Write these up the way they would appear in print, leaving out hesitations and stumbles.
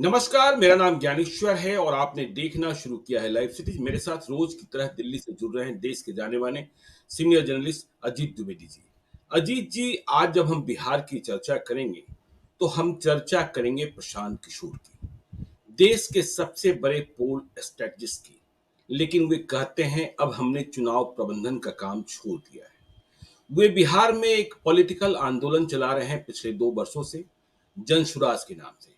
नमस्कार, मेरा नाम ज्ञानेश्वर है और आपने देखना शुरू किया है लाइव सिटी। मेरे साथ रोज की तरह दिल्ली से जुड़ रहे हैं देश के जाने-माने सीनियर जर्नलिस्ट अजीत द्विवेदी जी। अजीत जी, आज जब हम बिहार की चर्चा करेंगे, तो हम चर्चा करेंगे प्रशांत किशोर की, देश के सबसे बड़े पोल स्ट्रेटजिस्ट की। लेकिन वे कहते हैं अब हमने चुनाव प्रबंधन का काम छोड़ दिया है। वे बिहार में एक पॉलिटिकल आंदोलन चला रहे हैं पिछले 2 वर्षों से, जन सुराज के नाम से।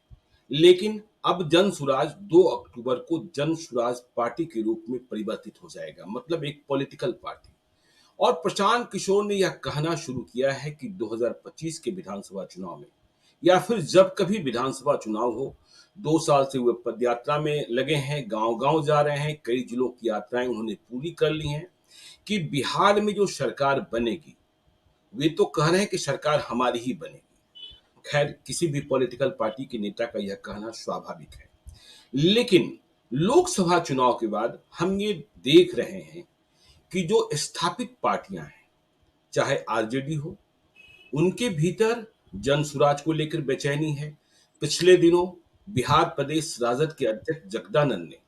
लेकिन अब जन सुराज 2 अक्टूबर को जन सुराज पार्टी के रूप में परिवर्तित हो जाएगा, मतलब एक पॉलिटिकल पार्टी। और प्रशांत किशोर ने यह कहना शुरू किया है कि 2025 के विधानसभा चुनाव में या फिर जब कभी विधानसभा चुनाव हो, 2 साल से वे पदयात्रा में लगे हैं, गांव-गांव जा रहे हैं, कई जिलों की यात्राएं उन्होंने पूरी कर ली हैं कि बिहार में जो सरकार बनेगी, वे तो कह रहे हैं कि सरकार हमारी ही बनेगी। खैर, किसी भी पॉलिटिकल पार्टी के नेता का यह कहना स्वाभाविक है। लेकिन लोकसभा चुनाव के बाद हम ये देख रहे हैं कि जो स्थापित पार्टियां हैं, चाहे आरजेडी हो, उनके भीतर जनसुराज को लेकर बेचैनी है। पिछले दिनों बिहार प्रदेश राजद के अध्यक्ष जगदानंद ने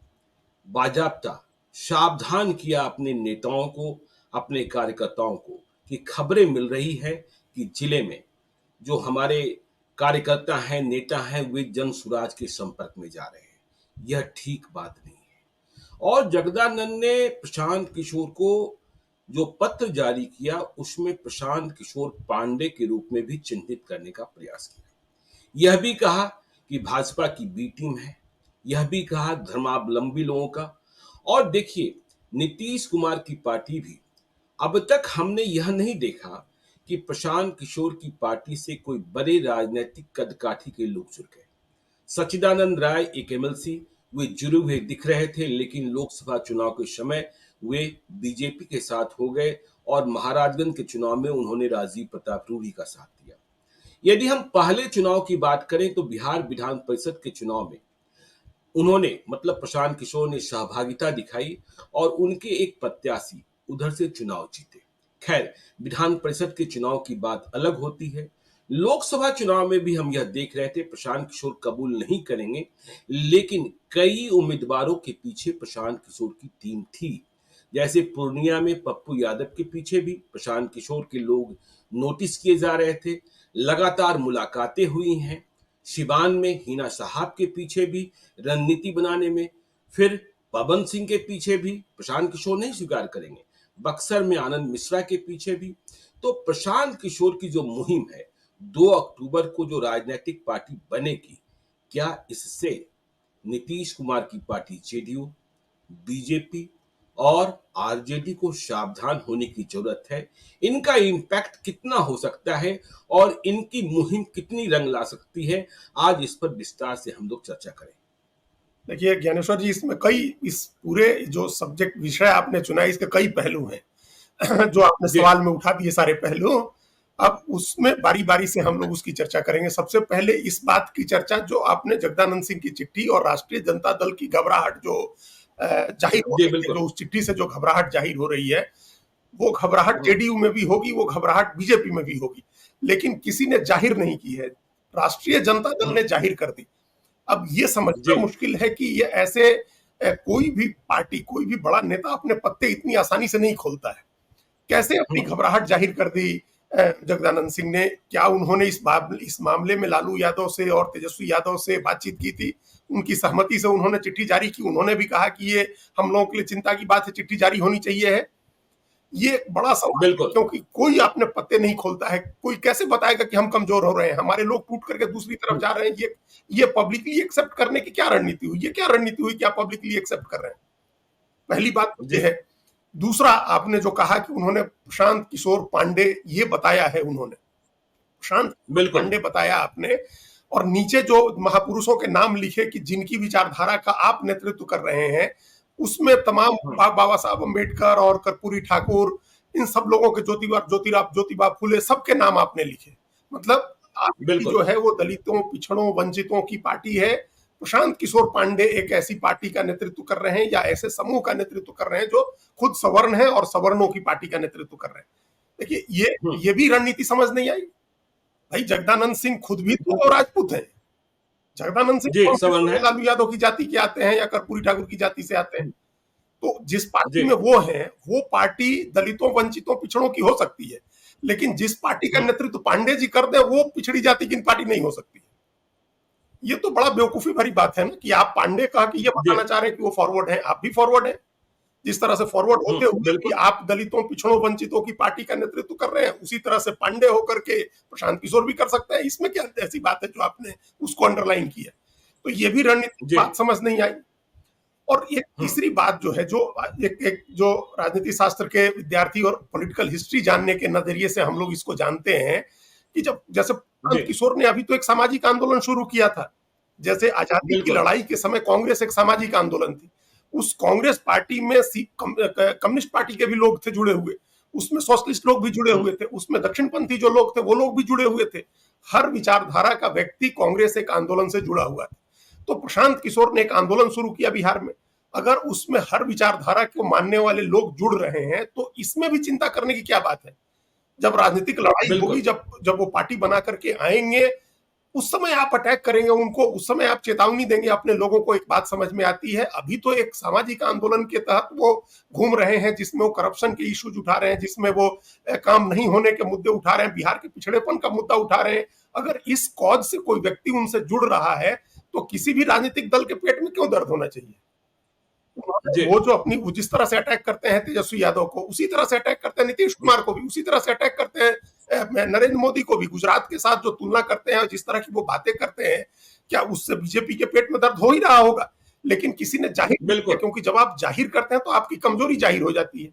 बाजाबता सावधान किया अपने नेताओं को, अपने कार्यकर्ताओं को कि खबरें मिल रही है कि जिले में जो हमारे कार्यकर्ता हैं, नेता हैं, वे जन सुराज के संपर्क में जा रहे हैं। यह ठीक बात नहीं है। और जगदानंद ने प्रशांत किशोर को जो पत्र जारी किया, उसमें प्रशांत किशोर पांडे के रूप में भी चिन्हित करने का प्रयास किया। यह भी कहा कि भाजपा की बी टीम है, यह भी कहा धर्मावलंबी लोगों का। और देखिए, नीतीश कुमार की पार्टी भी, अब तक हमने यह नहीं देखा कि प्रशांत किशोर की पार्टी से कोई बड़े राजनीतिक कदकाठी के लोग जुड़ गए। सच्चिदानंद राय एक एमएलसी, वे जुड़े हुए दिख रहे थे, लेकिन लोकसभा चुनाव के समय वे बीजेपी के साथ हो गए और महाराजगंज के चुनाव में उन्होंने राजीव प्रताप रूढ़ी का साथ दिया। यदि हम पहले चुनाव की बात करें तो बिहार विधान परिषद के चुनाव में उन्होंने, मतलब प्रशांत किशोर ने सहभागिता दिखाई और उनके एक प्रत्याशी उधर से चुनाव जीते। खैर, विधान परिषद के चुनाव की बात अलग होती है। लोकसभा चुनाव में भी हम यह देख रहे थे प्रशांत किशोर कबूल नहीं करेंगे, लेकिन कई उम्मीदवारों के पीछे प्रशांत किशोर की टीम थी। जैसे पूर्णिया में पप्पू यादव के पीछे भी प्रशांत किशोर के लोग नोटिस किए जा रहे थे, लगातार मुलाकातें हुई हैं। सिवान में हिना साहब के पीछे भी रणनीति बनाने में, फिर पवन सिंह के पीछे भी, प्रशांत किशोर नहीं स्वीकार करेंगे, बक्सर में आनंद मिश्रा के पीछे भी। तो प्रशांत किशोर की जो मुहिम है, 2 अक्टूबर को जो राजनीतिक पार्टी बनेगी, क्या इससे नीतीश कुमार की पार्टी जेडीयू, बीजेपी और आरजेडी को सावधान होने की जरूरत है। इनका इम्पैक्ट कितना हो सकता है और इनकी मुहिम कितनी रंग ला सकती है, आज इस पर विस्तार से हम लोग चर्चा करें। देखिए ज्ञानेश्वर जी, इसमें कई, इस पूरे जो सब्जेक्ट विषय आपने चुना है, इसके कई पहलू हैं जो आपने जी, सवाल में उठा दिए सारे पहलू। अब उसमें बारी बारी से हम लोग उसकी चर्चा करेंगे। सबसे पहले इस बात की चर्चा, जो आपने जगदानंद सिंह की चिट्ठी और राष्ट्रीय जनता दल की घबराहट जो जाहिर हो जी रही है, बिल्कुल। जो उस चिट्ठी से जो घबराहट जाहिर हो रही है, वो घबराहट हुँ, जेडीयू में भी होगी, वो घबराहट बीजेपी में भी होगी, लेकिन किसी ने जाहिर नहीं की है। राष्ट्रीय जनता दल हुँ, ने जाहिर कर दी। अब ये जी, समझना मुश्किल है कि ये ऐसे कोई भी पार्टी, कोई भी बड़ा नेता अपने पत्ते इतनी आसानी से नहीं खोलता है। कैसे अपनी हुँ, घबराहट जाहिर कर दी जगदानंद सिंह ने? क्या उन्होंने इस मामले में लालू यादव से और तेजस्वी यादव से बातचीत की थी? उनकी सहमति से उन्होंने चिट्ठी जारी की। उन्होंने भी कहा कि ये हम लोगों के लिए चिंता की बात है, चिट्ठी जारी होनी चाहिए है। ये एक बड़ा सवाल है, बिल्कुल। क्योंकि कोई अपने पत्ते नहीं खोलता है। कोई कैसे बताएगा कि हम कमजोर हो रहे हैं, हमारे लोग टूट करके दूसरी तरफ हुँ, जा रहे हैं? ये पब्लिकली एक्सेप्ट करने की क्या रणनीति हुई? ये क्या रणनीति हुई कि आप पब्लिकली एक्सेप्ट कर रहे हैं? पहली बात तो जी, ये है। दूसरा, आपने जो कहा कि उन्होंने प्रशांत किशोर पांडे, ये बताया है उन्होंने, प्रशांत किशोर बिल्कुल। पांडे बताया आपने, और नीचे जो महापुरुषों के नाम लिखे कि जिनकी विचारधारा का आप नेतृत्व कर रहे हैं, उसमें तमाम हुँ, बाबा साहब अम्बेडकर और कर्पूरी ठाकुर, इन सब लोगों के, ज्योतिबा फुले, सबके नाम आपने लिखे। मतलब आपकी बिल्कुल। जो है वो दलितों, पिछड़ों, वंचितों की पार्टी है। प्रशांत किशोर पांडे एक ऐसी पार्टी का नेतृत्व कर रहे हैं, या ऐसे समूह का नेतृत्व कर रहे हैं जो खुद सवर्ण है और सवर्णों की पार्टी का नेतृत्व कर रहे हैं। देखिए, हुँ, ये भी रणनीति समझ नहीं आई। भाई, जगदानंद सिंह खुद भी तो बिल्कुल। राजपूत हैं। जगदानंद सिंह जी, कौन से सवर्ण है। लालू यादव की जाति के आते हैं या कर्पूरी ठाकुर की जाति से आते हैं? हुँ, तो जिस पार्टी जी, में वो हैं, वो पार्टी दलितों, वंचितों, पिछड़ों की हो सकती है, लेकिन जिस पार्टी का हुँ, नेतृत्व पांडे जी कर दें, वो पिछड़ी जाति की पार्टी नहीं हो सकती। ये तो बड़ा बेवकूफी भरी बात है ना कि आप पांडे कहा कि ये जी, बताना चाह रहे हैं कि वो फॉरवर्ड है, आप भी फॉरवर्ड हैं। जिस तरह से फॉरवर्ड हुँ, होते हुए भी बिल्कुल, आप दलितों, पिछड़ों, वंचितों की पार्टी का नेतृत्व कर रहे हैं, उसी तरह से पांडे होकर के प्रशांत किशोर भी कर सकते हैं। इसमें क्या ऐसी बात है जो आपने उसको अंडरलाइन की है? तो ये भी रणनीतिक जी, बात समझ नहीं आई। और एक हुँ, तीसरी बात जो है, जो एक जो राजनीति शास्त्र के विद्यार्थी और पॉलिटिकल हिस्ट्री जानने के नजरिए से हम लोग इसको जानते हैं कि जब जैसे जी, प्रशांत किशोर ने अभी तो एक सामाजिक आंदोलन शुरू किया था, जैसे आजादी की बिल्कुल, लड़ाई के समय कांग्रेस एक सामाजिक आंदोलन थी। उस कांग्रेस पार्टी में कम्युनिस्ट पार्टी के भी लोग थे जुड़े हुए, उसमें सोशलिस्ट लोग भी जुड़े हुँ, हुए थे, उसमें दक्षिणपंथी जो लोग थे वो लोग भी जुड़े हुए थे। हर विचारधारा का व्यक्ति कांग्रेस एक आंदोलन से जुड़ा हुआ था। तो प्रशांत किशोर ने एक आंदोलन शुरू किया बिहार में। अगर उसमें हर विचारधारा को मानने वाले लोग जुड़ रहे हैं तो इसमें भी चिंता करने की क्या बात है? जब राजनीतिक लड़ाई होगी, बिल्कुल, जब जब वो पार्टी बना करके आएंगे, उस समय आप अटैक करेंगे उनको, उस समय आप चेतावनी देंगे अपने लोगों को। एक बात समझ में आती है, अभी तो एक सामाजिक आंदोलन के तहत वो घूम रहे हैं, जिसमें वो करप्शन के इश्यूज उठा रहे हैं, जिसमें वो काम नहीं होने के मुद्दे उठा रहे हैं, बिहार के पिछड़ेपन का मुद्दा उठा रहे हैं। अगर इस कॉज से कोई व्यक्ति उनसे जुड़ रहा है तो किसी भी राजनीतिक दल के पेट में क्यों दर्द होना चाहिए? जी, वो जो अपनी जिस तरह से अटैक करते हैं तेजस्वी यादव को, उसी तरह से अटैक करते हैं नीतीश कुमार को भी, उसी तरह से अटैक करते हैं नरेंद्र मोदी को भी। गुजरात के साथ जो तुलना करते हैं और जिस तरह की वो बातें करते हैं, क्या उससे बीजेपी के पेट में दर्द हो ही रहा होगा? लेकिन किसी ने जाहिर नहीं किया, बिल्कुल, क्योंकि जब आप जाहिर करते हैं तो आपकी कमजोरी जाहिर हो जाती है।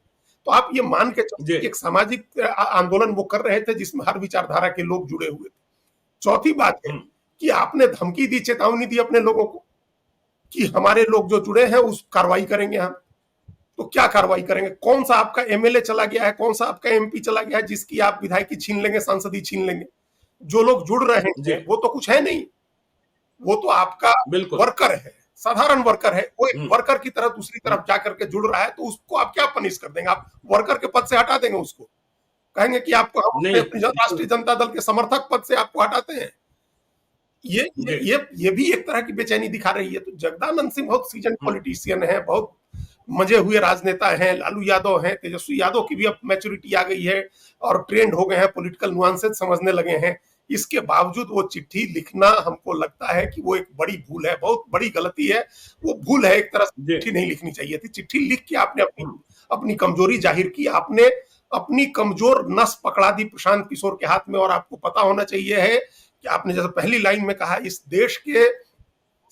तो आप ये मान के चलिए जी, कि एक सामाजिक आंदोलन वो कर रहे थे जिसमें हर विचारधारा के लोग जुड़े हुए थे। चौथी बात है हुँ, कि आपने धमकी दी, चेतावनी दी अपने लोगों को कि हमारे लोग जो जुड़े हैं उस कार्रवाई करेंगे हम। तो क्या कार्रवाई करेंगे? कौन सा आपका एमएलए चला गया है, कौन सा आपका एमपी चला गया है जिसकी आप विधायकी छीन लेंगे, सांसदी छीन लेंगे? जो लोग जुड़ रहे जी, हैं वो तो कुछ है नहीं, वो तो आपका बिल्कुल, वर्कर है, साधारण वर्कर है। वो एक हुँ, वर्कर की तरह दूसरी हुँ, तरफ जाकर के जुड़ रहा है, तो उसको आप क्या पनिश कर देंगे? आप वर्कर के पद से हटा देंगे उसको, कहेंगे कि आपको हम नहीं, अपने राष्ट्रीय जनता दल के समर्थक पद से आपको हटाते हैं। ये ये जी, ये ये भी एक तरह की बेचैनी दिखा रही है। तो जगदानंद सिंह बहुत सीजन हुँ, पॉलिटिशियन है, बहुत मजे हुए राजनेता हैं। लालू यादव हैं, तेजस्वी यादव की भी अब मैच्योरिटी आ गई है और ट्रेंड हो गए हैं, पॉलिटिकल नुआंसेस समझने लगे हैं। इसके बावजूद वो चिट्ठी लिखना हमको लगता है कि वो एक बड़ी भूल है, बहुत बड़ी गलती है। वो भूल है, एक तरह से जी, चिट्ठी नहीं लिखनी चाहिए थी। चिट्ठी लिख के आपने अपनी हुँ, अपनी कमजोरी जाहिर की, आपने अपनी कमजोर नस पकड़ा दी प्रशांत किशोर के हाथ में। और आपको पता होना चाहिए है कि आपने जैसे पहली लाइन में कहा, इस देश के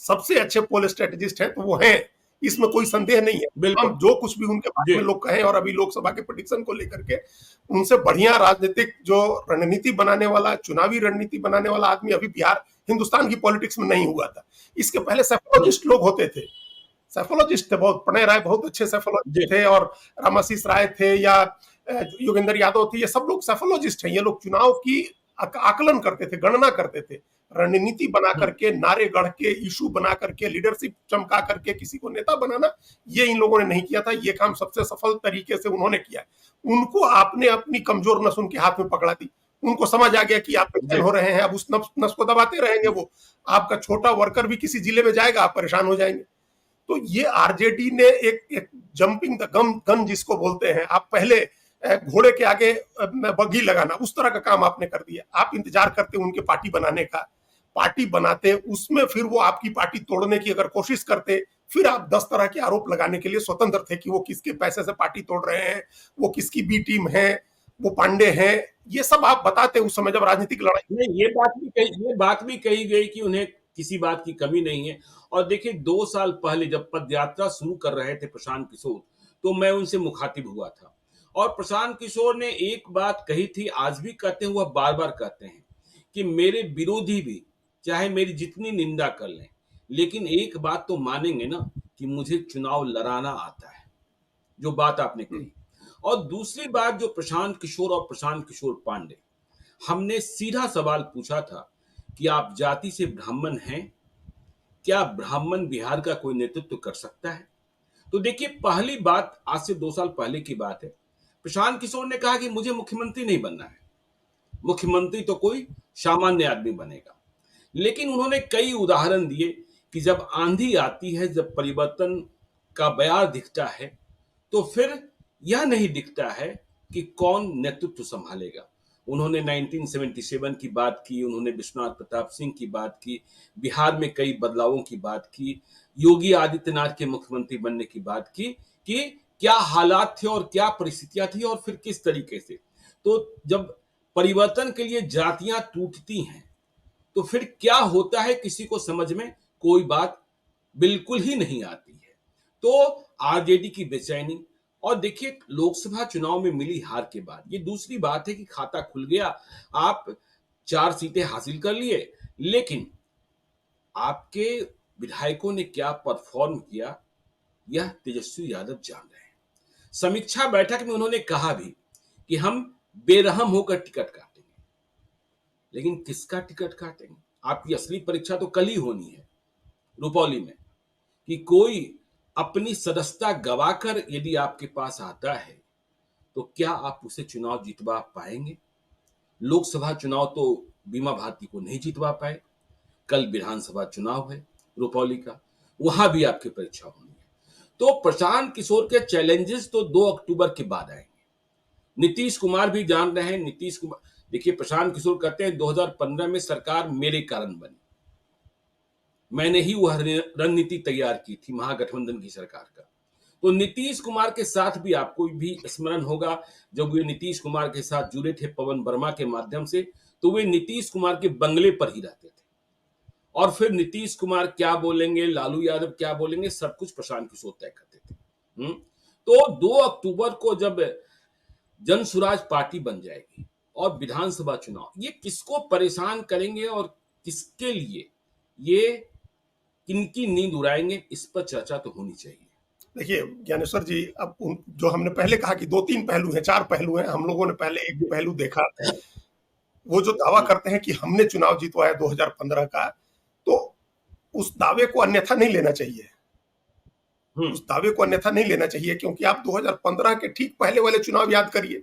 सबसे अच्छे पोल स्ट्रेटेजिस्ट हैं तो वो हैं, इसमें कोई संदेह नहीं है। बिल्कुल, हम जो कुछ भी उनके बारे जी, में लोग कहें, और अभी लोकसभा के प्रेडिक्शन को लेकर के उनसे बढ़िया राजनीतिक जो रणनीति बनाने वाला, चुनावी रणनीति बनाने वाला आदमी अभी बिहार हिंदुस्तान की पॉलिटिक्स में नहीं हुआ था। इसके पहले हुँ, सेफोलॉजिस्ट लोग होते थे, सेफोलॉजिस्ट थे बहुत, प्रणय राय बहुत अच्छे जी, सेफोलॉजिस्ट थे, और रामाशीष राय थे, या योगेंद्र यादव थे। ये सब लोग सेफोलॉजिस्ट हैं। ये लोग चुनाव की आकलन करते थे, गणना करते थे, रणनीति बना हुँ, करके, नारे गढ़ के, इशू बना करके, लीडरशिप चमका करके किसी को नेता बनाना, ये इन लोगों ने नहीं किया था। ये काम सबसे सफल तरीके से उन्होंने किया। उनको आपने अपनी कमजोर नस उनके हाथ में पकड़ा दी। उनको समझ आ गया कि आप जी, परेशान हो रहे हैं, अब उस नस को दबाते रहेंगे। वो आपका छोटा वर्कर भी किसी जिले में जाएगा, आप परेशान हो जाएंगे। तो ये आरजेडी ने एक जंपिंग द गन जिसको बोलते हैं, आप पहले घोड़े के आगे बग्घी लगाना, उस तरह का काम आपने कर दिया। आप इंतजार करते उनके पार्टी बनाने का, पार्टी बनाते, उसमें फिर वो आपकी पार्टी तोड़ने की अगर कोशिश करते, फिर आप 10 तरह के आरोप लगाने के लिए स्वतंत्र थे कि वो किसके पैसे से पार्टी तोड़ रहे हैं, वो किसकी बी टीम है, वो पांडे हैं। ये सब आप बताते उस समय जब राजनीतिक लड़ाई। नहीं, ये बात भी कही गई कि उन्हें किसी बात की कमी नहीं है और देखिए 2 साल पहले जब पदयात्रा शुरू कर रहे थे प्रशांत किशोर, तो मैं उनसे मुखातिब हुआ था और प्रशांत किशोर ने एक बात कही थी, आज भी कहते हैं, वह बार-बार कहते हैं कि मेरे विरोधी भी, चाहे मेरी जितनी निंदा कर लें, लेकिन एक बात तो मानेंगे ना कि मुझे चुनाव लड़ाना आता है, जो बात आपने कही। और दूसरी बात जो प्रशांत किशोर और प्रशांत किशोर पांडे, हमने सीधा सवाल पूछा था कि आप जाति से ब्राह्मण हैं? क्या ब्राह्मण बिहार का कोई नेतृत्व कर सकता है? तो देखिए पहली बात आज से 2 साल पहले की बात है। प्रशांत किशोर ने कहा कि मुझे मुख्यमंत्री नहीं बनना है। मुख्यमंत्री तो कोई सामान्य आदमी बनेगा। लेकिन उन्होंने कई उदाहरण दिए कि जब आंधी आती है, जब परिवर्तन का बयार दिखता है, तो फिर यह नहीं दिखता है कि कौन नेतृत्व संभालेगा। उन्होंने 1977 की बात की, उन्होंने विश्वनाथ प्रताप सिंह की बात की, बिहार में कई बदलावों की बात की, योगी आदित्यनाथ के मुख्यमंत्री बनने की बात की कि क्या हालात थे और क्या परिस्थितियां थी और फिर किस तरीके से। तो जब परिवर्तन के लिए जातियां टूटती हैं, तो फिर क्या होता है किसी को समझ में कोई बात बिल्कुल ही नहीं आती है। तो आरजेडी की बेचैनी, और देखिए लोकसभा चुनाव में मिली हार के बाद ये दूसरी बात है कि खाता खुल गया, आप 4 सीटें हासिल कर लिए, लेकिन आपके विधायकों ने क्या परफॉर्म किया, यह तेजस्वी यादव जान रहे हैं। समीक्षा बैठक में उन्होंने कहा भी कि हम बेरहम होकर टिकट काटेंगे, लेकिन किसका टिकट काटेंगे? आपकी असली परीक्षा तो कल ही होनी है रुपौली में, कि कोई अपनी सदस्यता गवाकर यदि आपके पास आता है, तो क्या आप उसे चुनाव जितवा पाएंगे? लोकसभा चुनाव तो बीमा भारती को नहीं जितवा पाए, कल विधानसभा चुनाव है रुपौली का, वहां भी आपकी परीक्षा होनी है। तो प्रशांत किशोर के चैलेंजेस तो 2 अक्टूबर के बाद आएंगे। नीतीश कुमार भी जान रहे हैं, नीतीश कुमार, देखिए प्रशांत किशोर कहते हैं 2015 में सरकार मेरे कारण बनी, मैंने ही वह रणनीति तैयार की थी महागठबंधन की सरकार का। तो नीतीश कुमार के साथ भी आपको भी स्मरण होगा, जब वे नीतीश कुमार के साथ जुड़े थे पवन वर्मा के माध्यम से, तो वे नीतीश कुमार के बंगले पर ही रहते थे, और फिर नीतीश कुमार क्या बोलेंगे, लालू यादव क्या बोलेंगे, सब कुछ प्रशांत किशोर तय करते थे। तो 2 अक्टूबर को जब जन सुराज पार्टी बन जाएगी और विधानसभा चुनाव, ये किसको परेशान करेंगे और किसके लिए ये किनकी नींद उड़ाएंगे, इस पर चर्चा तो होनी चाहिए। देखिए ज्ञानेश्वर जी, अब जो हमने पहले कहा कि 2-3 पहलू हैं, 4 पहलू हैं, हम लोगों ने पहले एक पहलू देखा। वो जो दावा करते हैं कि हमने चुनाव जितवाया 2015 का, तो उस दावे को अन्यथा नहीं लेना चाहिए। उस दावे को अन्यथा नहीं लेना चाहिए, क्योंकि आप 2015 के ठीक पहले वाले चुनाव याद करिए।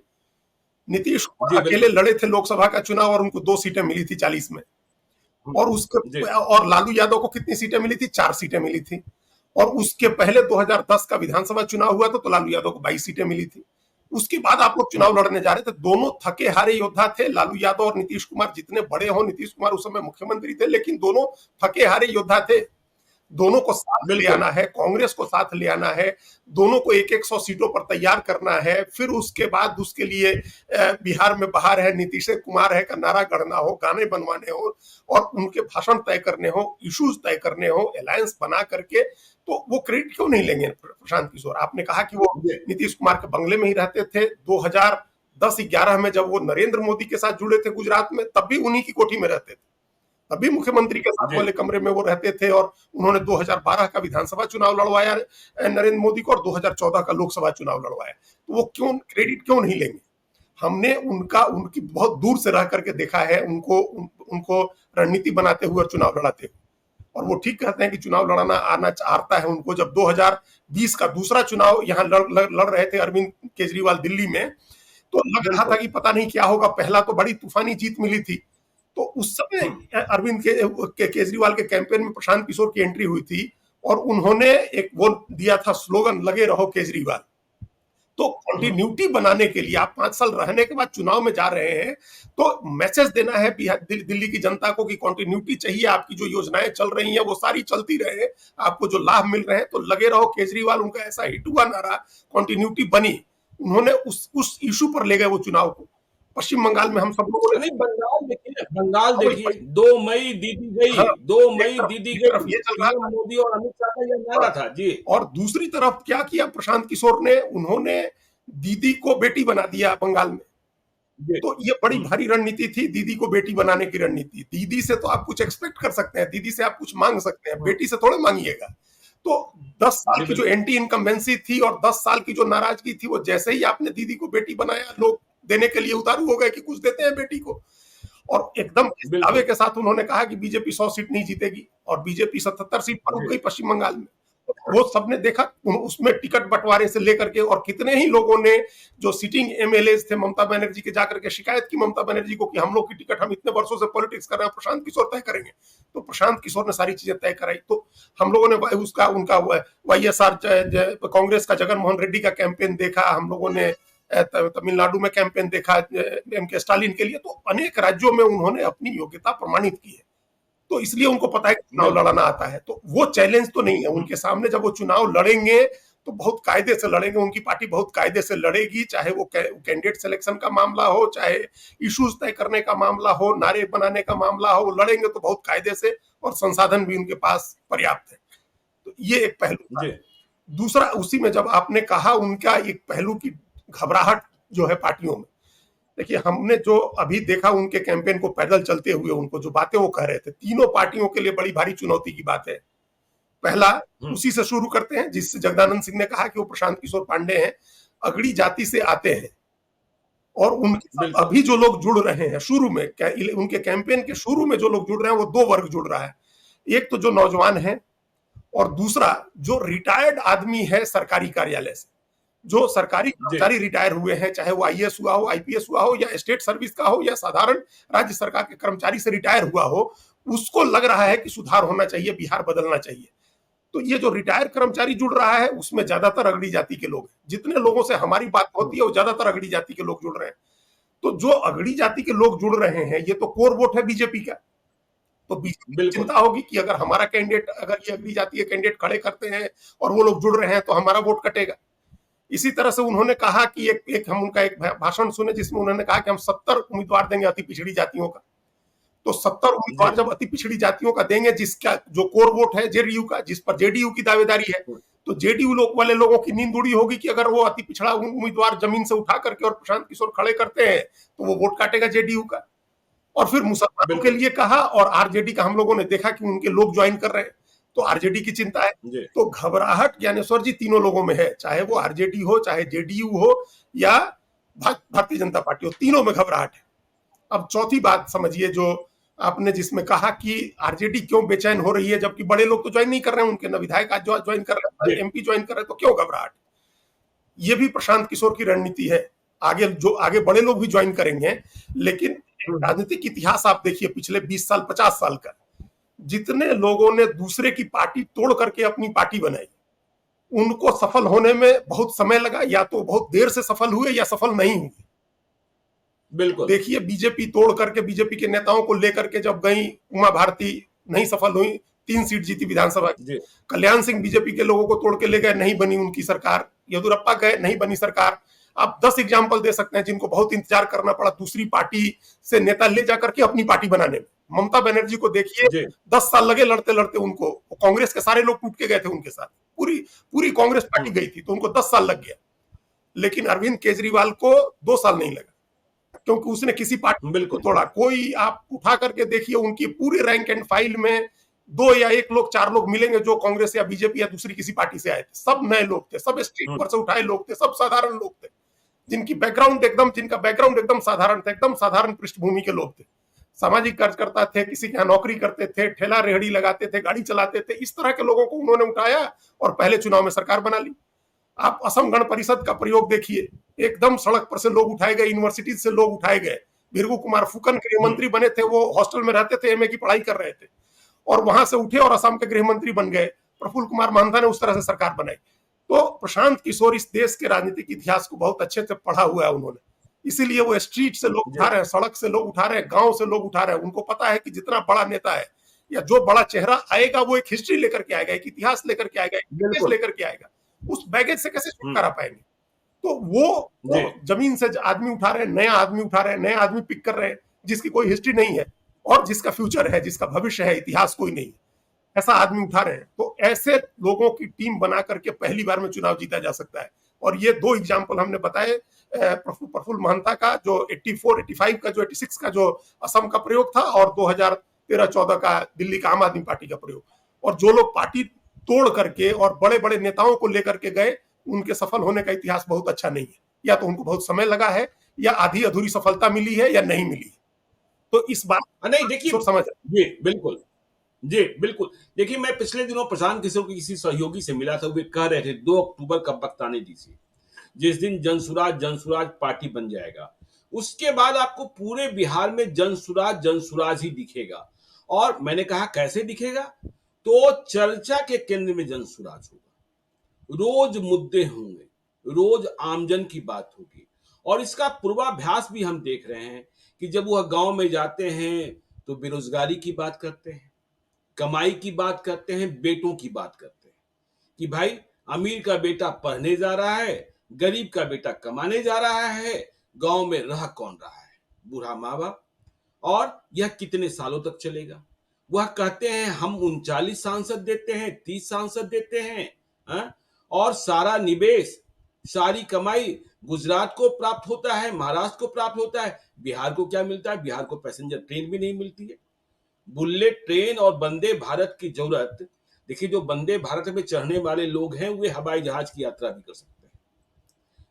नीतीश कुमार अकेले लड़े थे लोकसभा का चुनाव और उनको 2 सीटें मिली थी 40 में, और और लालू यादव को कितनी सीटें मिली थी? 4 सीटें मिली थी। और उसके पहले 2010 का विधानसभा चुनाव हुआ था, तो लालू यादव को 22 सीटें मिली थी। उसके बाद आप लोग चुनाव लड़ने जा रहे थे, दोनों थके हारे योद्धा थे, लालू यादव और नीतीश कुमार, जितने बड़े हो, नीतीश कुमार उस समय मुख्यमंत्री थे, लेकिन दोनों थके हारे योद्धा थे। दोनों को साथ ले आना है, कांग्रेस को साथ ले आना है, दोनों को 100 सीटों पर तैयार करना है। फिर उसके बाद उसके लिए बिहार में बाहर है, नीतीश कुमार है का नारा गढ़ना हो, गाने बनवाने हो, और उनके भाषण तय करने हो, इश्यूज तय करने हो, अलायंस बना करके। तो वो क्रेडिट क्यों नहीं लेंगे प्रशांत किशोर? आपने कहा कि वो नीतीश कुमार के बंगले में ही रहते थे। 2010-11 में जब वो नरेंद्र मोदी के साथ जुड़े थे गुजरात में, तब भी उन्हीं की कोठी में रहते थे, तभी मुख्यमंत्री के साथ वाले कमरे में वो रहते थे। और उन्होंने 2012 का विधानसभा चुनाव लड़वाया नरेंद्र मोदी को, और 2014 का लोकसभा चुनाव लड़वाया। तो वो क्यों क्रेडिट क्यों नहीं लेंगे? हमने उनकी बहुत दूर से रह करके देखा है, उनको रणनीति बनाते हुए और चुनाव लड़ाते हुए। और वो ठीक कहते हैं कि चुनाव लड़ाना आना आता है उनको। जब 2020 का दूसरा चुनाव यहाँ लड़ रहे थे अरविंद केजरीवाल दिल्ली में, तो लग रहा था कि पता नहीं क्या होगा। पहला तो बड़ी तूफानी जीत मिली थी, तो उस समय अरविंद केजरीवाल के कैंपेन में प्रशांत किशोर की एंट्री हुई थी, और उन्होंने एक वो दिया था स्लोगन, लगे रहो केजरीवाल। तो कंटिन्यूटी बनाने के लिए आप 5 साल रहने के बाद चुनाव में जा रहे हैं, तो मैसेज देना है दिल्ली की जनता को कि कंटिन्यूटी चाहिए, आपकी जो योजनाएं चल रही हैं वो सारी चलती रहे, आपको जो लाभ मिल रहे हैं, तो लगे रहो केजरीवाल। उनका ऐसा हिट हुआ नारा, कंटिन्यूटी बनी, उन्होंने उस इशू पर ले गए वो चुनाव को। पश्चिम बंगाल में हम सब लोगों ने, बंगाल देखिए 2 मई दीदी गई, हाँ, 2 मई दीदी गई, ये चल रहा था। मोदी और अमित शाह का यह नारा था जी। और दूसरी तरफ क्या किया प्रशांत किशोर ने? उन्होंने दीदी को बेटी बना दिया बंगाल में। तो ये बड़ी भारी रणनीति थी, दीदी को बेटी बनाने की रणनीति। दीदी से तो आप कुछ एक्सपेक्ट कर सकते हैं, दीदी से आप कुछ मांग सकते हैं, बेटी से थोड़े मांगिएगा। तो 10 साल की जो एंटी इनकम्बेंसी थी और 10 साल की जो नाराजगी थी, वो जैसे ही आपने दीदी को बेटी बनाया, लोग देने के लिए उतारू हो गए कि कुछ देते हैं बेटी को। और एकदम दावे के साथ उन्होंने कहा कि बीजेपी 100 सीट नहीं जीतेगी, और बीजेपी 77 सीट पर रुक गई पश्चिम बंगाल में। वो सबने देखा, उसमें टिकट बंटवारे से लेकर के, और कितने ही लोगों ने जो सिटिंग एमएलए थे ममता बनर्जी के जाकर के शिकायत की ममता बनर्जी को कि हम लोग की टिकट, हम इतने वर्षों से पॉलिटिक्स कर रहे हैं, प्रशांत किशोर तय करेंगे। तो प्रशांत किशोर ने सारी चीजें तय कराई। तो हम लोगों ने उसका उनका वाईएसआर कांग्रेस का जगनमोहन रेड्डी का कैंपेन देखा, हम लोगों ने तमिलनाडु में कैंपेन देखा एम के स्टालिन के लिए। तो अनेक राज्यों में उन्होंने अपनी योग्यता प्रमाणित की है, तो इसलिए उनको पता है कि चुनाव लड़ना आता है। तो वो चैलेंज तो नहीं है उनके सामने। जब वो चुनाव लड़ेंगे तो बहुत कायदे से लड़ेंगे, उनकी पार्टी बहुत कायदे से लड़ेगी, चाहे वो कैंडिडेट सिलेक्शन का मामला हो, चाहे इश्यूज तय करने का मामला हो, नारे बनाने का मामला हो, वो लड़ेंगे तो बहुत कायदे से, और संसाधन भी उनके पास पर्याप्त है। तो ये एक पहलू था। दूसरा, उसी में जब आपने कहा उनका एक पहलू की घबराहट जो है पार्टियों में, देखिए हमने जो अभी देखा उनके कैंपेन को पैदल चलते हुए, उनको जो बातें वो कह रहे थे, तीनों पार्टियों के लिए बड़ी भारी चुनौती की बात है। पहला, उसी से शुरू करते हैं जिससे जगदानंद सिंह ने कहा कि वो प्रशांत किशोर पांडे हैं, अगड़ी जाति से आते हैं, और उनके अभी जो लोग जुड़ रहे हैं शुरू में, उनके कैंपेन के शुरू में जो लोग जुड़ रहे हैं वो दो वर्ग जुड़ रहा है। एक तो जो नौजवान है, और दूसरा जो रिटायर्ड आदमी है सरकारी कार्यालय से, जो सरकारी कर्मचारी रिटायर हुए हैं, चाहे वो आईएएस हुआ हो, आईपीएस हुआ हो, या स्टेट सर्विस का हो, या साधारण राज्य सरकार के कर्मचारी से रिटायर हुआ हो, उसको लग रहा है कि सुधार होना चाहिए, बिहार बदलना चाहिए। तो ये जो रिटायर कर्मचारी जुड़ रहा है उसमें ज्यादातर अगड़ी जाति के लोग हैं। जितने लोगों से हमारी बात होती है वो ज्यादातर अगड़ी जाति के लोग जुड़ रहे हैं। तो जो अगड़ी जाति के लोग जुड़ रहे हैं, ये तो कोर वोट है बीजेपी का। तो बीजेपी को चिंता होगी कि अगर हमारा कैंडिडेट, अगर ये अगड़ी जाति के कैंडिडेट खड़े करते हैं और वो लोग जुड़ रहे हैं तो हमारा वोट कटेगा। इसी तरह से उन्होंने कहा कि एक हम उनका एक भाषण सुने जिसमें उन्होंने कहा कि हम 70 उम्मीदवार देंगे अति पिछड़ी जातियों का। तो 70 उम्मीदवार जब अति पिछड़ी जातियों का देंगे, जिसका जो कोर वोट है जेडीयू का, जिस पर जेडीयू की दावेदारी है, तो जेडीयू वाले लोगों की नींद उड़ी होगी कि अगर वो अति पिछड़ा उम्मीदवार जमीन से उठा करके और प्रशांत किशोर खड़े करते हैं तो वो वोट काटेगा जेडीयू का। और फिर मुसलमानों के लिए कहा, और आरजेडी का हम लोगों ने देखा कि उनके लोग ज्वाइन कर रहे हैं, तो आरजेडी की चिंता है। तो घबराहट ज्ञानेश्वर जी तीनों लोगों में है, चाहे वो आरजेडी हो, चाहे जेडीयू हो, या भारतीय जनता पार्टी हो, तीनों में घबराहट है। अब चौथी बात समझिए, जो आपने जिसमें कहा कि आरजेडी क्यों बेचैन हो रही है, जबकि बड़े लोग तो ज्वाइन नहीं कर रहे हैं, उनके न विधायक आज ज्वाइन कर रहे हैं, एमपी ज्वाइन कर रहे हैं, तो क्यों घबराहट? ये भी प्रशांत किशोर की रणनीति है। आगे बड़े लोग भी ज्वाइन करेंगे, लेकिन राजनीतिक इतिहास आप देखिए पिछले 20 साल 50 साल का, जितने लोगों ने दूसरे की पार्टी तोड़ करके अपनी पार्टी बनाई, उनको सफल होने में बहुत समय लगा, या तो बहुत देर से सफल हुए या सफल नहीं हुए। बिल्कुल देखिए, बीजेपी तोड़ करके, बीजेपी के नेताओं को लेकर के जब गई उमा भारती, नहीं सफल हुई, 3 सीट जीती विधानसभा की। कल्याण सिंह बीजेपी के लोगों को तोड़ के ले गए, नहीं बनी उनकी सरकार। येदुरप्पा गए, नहीं बनी सरकार। आप 10 एग्जाम्पल दे सकते हैं जिनको बहुत इंतजार करना पड़ा दूसरी पार्टी से नेता ले जाकर के अपनी पार्टी बनाने में। ममता बनर्जी को देखिए, 10 साल लगे लड़ते लड़ते उनको। कांग्रेस के सारे लोग टूट के गए थे उनके साथ, पूरी कांग्रेस पार्टी गई थी, तो उनको 10 साल लग गया। लेकिन अरविंद केजरीवाल को 2 साल नहीं लगा, क्योंकि उसने किसी पार्टी को तोड़ा। कोई आप उठा करके देखिए, उनकी पूरी रैंक एंड फाइल में 2 या 1 लोग, 4 लोग मिलेंगे जो कांग्रेस या बीजेपी या दूसरी किसी पार्टी से आए थे। सब नए लोग थे, सब स्ट्रीट पर से उठाए लोग थे, सब साधारण लोग थे, जिनका बैकग्राउंड एकदम साधारण था, एकदम साधारण पृष्ठभूमि के लोग थे। सामाजिक कार्यकर्ता थे, किसी के यहाँ नौकरी करते थे, ठेला रेहड़ी लगाते थे, गाड़ी चलाते थे। इस तरह के लोगों को उन्होंने उठाया और पहले चुनाव में सरकार बना ली। आप असम गण परिषद का प्रयोग देखिए, एकदम सड़क पर से लोग उठाए गए, यूनिवर्सिटी से लोग उठाए गए। भीरगू कुमार फुकन गृह मंत्री बने थे, वो हॉस्टल में रहते थे, एमए की पढ़ाई कर रहे थे, और वहां से उठे और असम के गृह मंत्री बन गए। प्रफुल्ल कुमार महंता ने उस तरह से सरकार बनाई। तो प्रशांत किशोर इस देश के राजनीतिक इतिहास को बहुत अच्छे से पढ़ा हुआ है उन्होंने, इसीलिए वो स्ट्रीट से लोग उठा रहे हैं, सड़क से लोग उठा रहे हैं, गांव से लोग उठा रहे हैं। उनको पता है कि जितना बड़ा नेता है या जो बड़ा चेहरा आएगा, वो एक हिस्ट्री लेकर के आएगा, एक इतिहास लेकर के आएगा, एक लेकर के आएगा। उस बैगेज से कैसे छुटकारा पाएंगे? तो वो जमीन से आदमी उठा रहे हैं, नया आदमी उठा रहे हैं, नया आदमी पिक कर रहे हैं, जिसकी कोई हिस्ट्री नहीं है और जिसका फ्यूचर है, जिसका भविष्य है, इतिहास कोई नहीं है, ऐसा आदमी उठा रहे हैं। तो ऐसे लोगों की टीम बना करके पहली बार में चुनाव जीता जा सकता है। और ये 2 एग्जाम्पल हमने बताए, प्रफुल्ल महंता का जो 84, 85 का जो 86 का जो असम का प्रयोग था, और 2013-14 का दिल्ली का आम आदमी पार्टी का प्रयोग। और जो लोग पार्टी तोड़ करके और बड़े बड़े नेताओं को लेकर के गए, उनके सफल होने का इतिहास बहुत अच्छा नहीं है। या तो उनको बहुत समय लगा है, या आधी अधूरी सफलता मिली है, या नहीं मिली है। तो इस बात नहीं, देखिए समझ जी बिल्कुल, जी, बिल्कुल। देखिए, मैं पिछले दिनों प्रशांत किशोर के किसी सहयोगी से मिला था, वे कह रहे थे 2 अक्टूबर का वक़्त आने दीजिए, जिस दिन जनसुराज जनसुराज पार्टी बन जाएगा। उसके बाद आपको पूरे बिहार में जनसुराज जनसुराज ही दिखेगा। और मैंने कहा कैसे दिखेगा? तो चर्चा के केंद्र में जनसुराज होगा। रोज मुद्दे होंगे, रोज आमजन की बात होगी। और इसका पूर्वाभ्यास भी हम देख रहे हैं कि जब वह गांव में जाते हैं तो बेरोजगारी की बात करते हैं, कमाई की बात करते हैं, बेटों की बात करते हैं कि भाई अमीर का बेटा पढ़ने जा रहा है, गरीब का बेटा कमाने जा रहा है, गांव में रह कौन रहा है? बूढ़ा माँ बाप। और यह कितने सालों तक चलेगा? वह कहते हैं हम 39 सांसद देते हैं, 30 सांसद देते हैं, हाँ? और सारा निवेश, सारी कमाई गुजरात को प्राप्त होता है, महाराष्ट्र को प्राप्त होता है। बिहार को क्या मिलता है? बिहार को पैसेंजर ट्रेन भी नहीं मिलती है। बुलेट ट्रेन और वंदे भारत की जरूरत, देखिए जो वंदे भारत में चढ़ने वाले लोग हैं वे हवाई जहाज की यात्रा भी कर सकते हैं,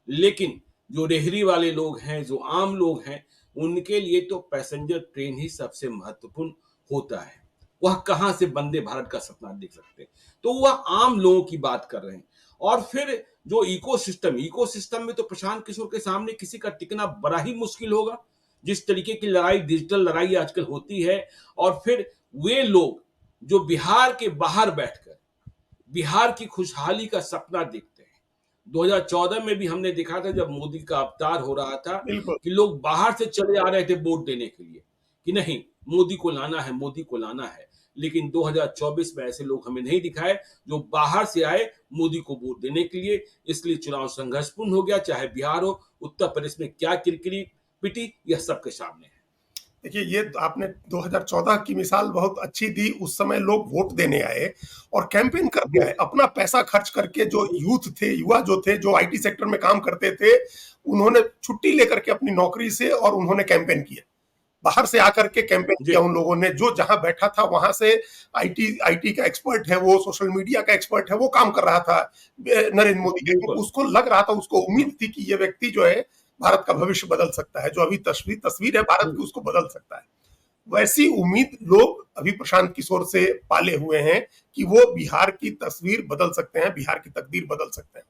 लेकिन जो रेहड़ी वाले लोग हैं, जो आम लोग हैं, उनके लिए तो पैसेंजर ट्रेन ही सबसे महत्वपूर्ण होता है। वह कहाँ से वंदे भारत का सपना देख सकते हैं? तो वह आम लोगों की बात कर रहे हैं। और फिर जो इकोसिस्टम में तो प्रशांत किशोर के सामने किसी का टिकना बड़ा ही मुश्किल होगा। जिस तरीके की लड़ाई, डिजिटल लड़ाई आजकल होती है। और फिर वे लोग जो बिहार के बाहर बैठकर बिहार की खुशहाली का सपना देखते हैं। 2014 में भी हमने देखा था जब मोदी का अवतार हो रहा था बिल्कुल। कि लोग बाहर से चले आ रहे थे वोट देने के लिए कि नहीं, मोदी को लाना है, मोदी को लाना है। लेकिन 2024 में ऐसे लोग हमें नहीं दिखाए जो बाहर से आए मोदी को वोट देने के लिए। इसलिए चुनाव संघर्षपूर्ण हो गया, चाहे बिहार हो, उत्तर प्रदेश में क्या किरकिरी पिटी, यह सबके सामने है। देखिए, ये आपने 2014 की मिसाल बहुत अच्छी दी। उस समय लोग वोट देने आए और कैंपेन करने आए, अपना पैसा खर्च करके। जो यूथ थे, युवा जो थे, जो आईटी सेक्टर में काम करते थे, उन्होंने छुट्टी लेकर के अपनी नौकरी से और उन्होंने कैंपेन किया। बाहर से आकर के कैंपेन जी, किया उन लोगों ने। जो जहां बैठा था वहां से आईटी आईटी का एक्सपर्ट है, वो सोशल मीडिया का एक्सपर्ट है, वो काम कर रहा था नरेंद्र मोदी के लिए। बिल्कुल, उसको लग रहा था, उसको उम्मीद थी कि ये व्यक्ति जो है भारत का भविष्य बदल सकता है। जो अभी तस्वीर तस्वीर है भारत की, उसको बदल सकता है। वैसी उम्मीद लोग अभी प्रशांत किशोर से पाले हुए हैं कि वो बिहार की तस्वीर बदल सकते हैं, बिहार की तकदीर बदल सकते हैं।